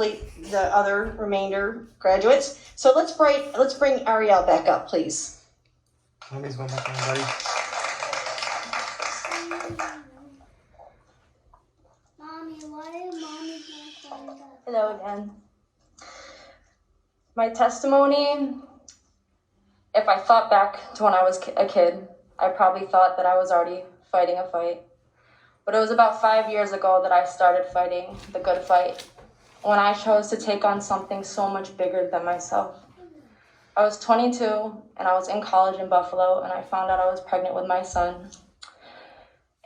the other remainder graduates. So let's bring Arriell back up, please. Mommy's going back on, buddy. Mommy, why is Mommy not going up? Hello again. My testimony, if I thought back to when I was a kid, I probably thought that I was already fighting a fight. But it was about 5 years ago that I started fighting the good fight, when I chose to take on something so much bigger than myself. I was 22 and I was in college in Buffalo, and I found out I was pregnant with my son.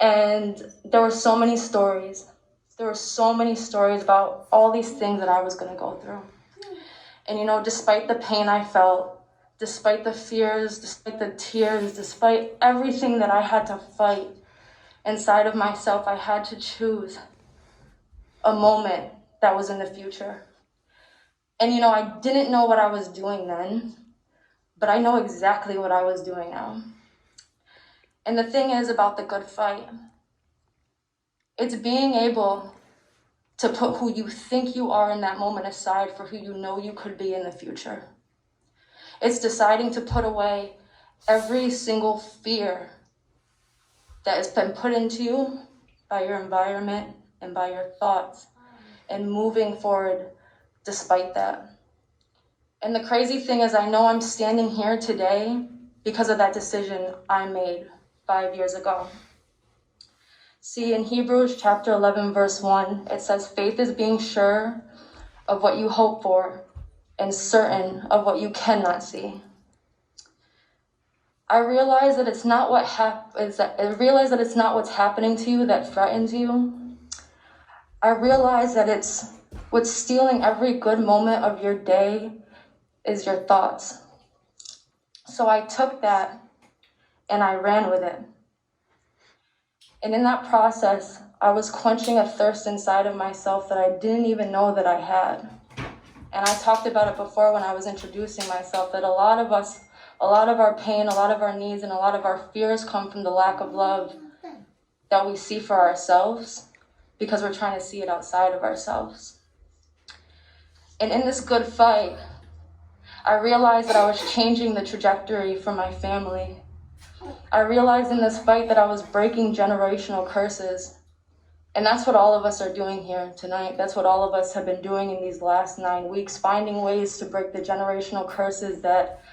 And there were so many stories. There were so many stories about all these things that I was going to go through. And you know, despite the pain I felt, despite the fears, despite the tears, despite everything that I had to fight inside of myself, I had to choose a moment that was in the future. And you know, I didn't know what I was doing then, but I know exactly what I was doing now. And the thing is about the good fight, it's being able to put who you think you are in that moment aside for who you know you could be in the future. It's deciding to put away every single fear that has been put into you by your environment and by your thoughts, and moving forward despite that. And the crazy thing is, I know I'm standing here today because of that decision I made 5 years ago. See, in Hebrews chapter 11, verse 1, it says, faith is being sure of what you hope for and certain of what you cannot see. I realize that it's not what's happening to you that threatens you. I realize that it's what's stealing every good moment of your day is your thoughts. So I took that and I ran with it. And in that process, I was quenching a thirst inside of myself that I didn't even know that I had. And I talked about it before when I was introducing myself, that a lot of our pain, a lot of our needs, and a lot of our fears come from the lack of love that we see for ourselves, because we're trying to see it outside of ourselves. And in this good fight, I realized that I was changing the trajectory for my family. I realized in this fight that I was breaking generational curses. And that's what all of us are doing here tonight. That's what all of us have been doing in these last 9 weeks, finding ways to break the generational curses that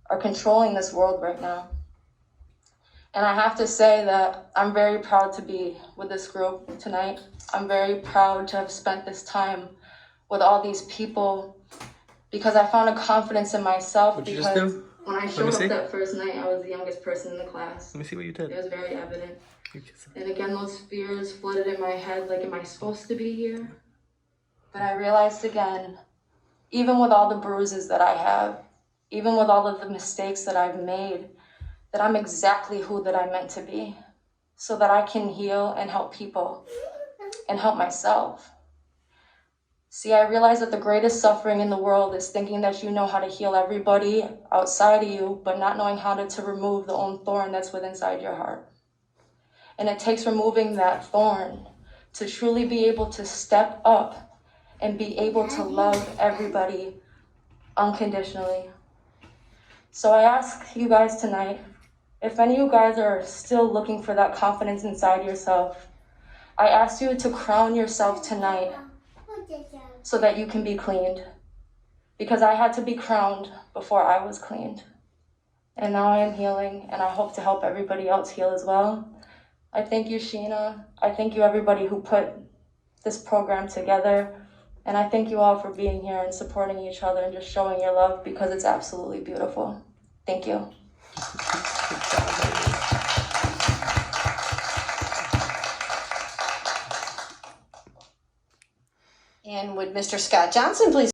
are controlling this world right now. And I have to say that I'm very proud to be with this group tonight. I'm very proud to have spent this time with all these people, because I found a confidence in myself. What'd you because just do? when I showed up that first night, I was the youngest person in the class. Let me see what you did. It was very evident. And again, those fears flooded in my head, like, am I supposed to be here? But I realized again, even with all the bruises that I have, even with all of the mistakes that I've made, that I'm exactly who that I'm meant to be, so that I can heal and help people and help myself. See, I realize that the greatest suffering in the world is thinking that you know how to heal everybody outside of you, but not knowing how to remove the own thorn that's within inside your heart. And it takes removing that thorn to truly be able to step up and be able to love everybody unconditionally. So I ask you guys tonight, if any of you guys are still looking for that confidence inside yourself, I ask you to crown yourself tonight so that you can be cleaned. Because I had to be crowned before I was cleaned. And now I am healing, and I hope to help everybody else heal as well. I thank you, Sheena. I thank you, everybody who put this program together. And I thank you all for being here and supporting each other and just showing your love, because it's absolutely beautiful. Thank you. And would Mr. Scott Johnson please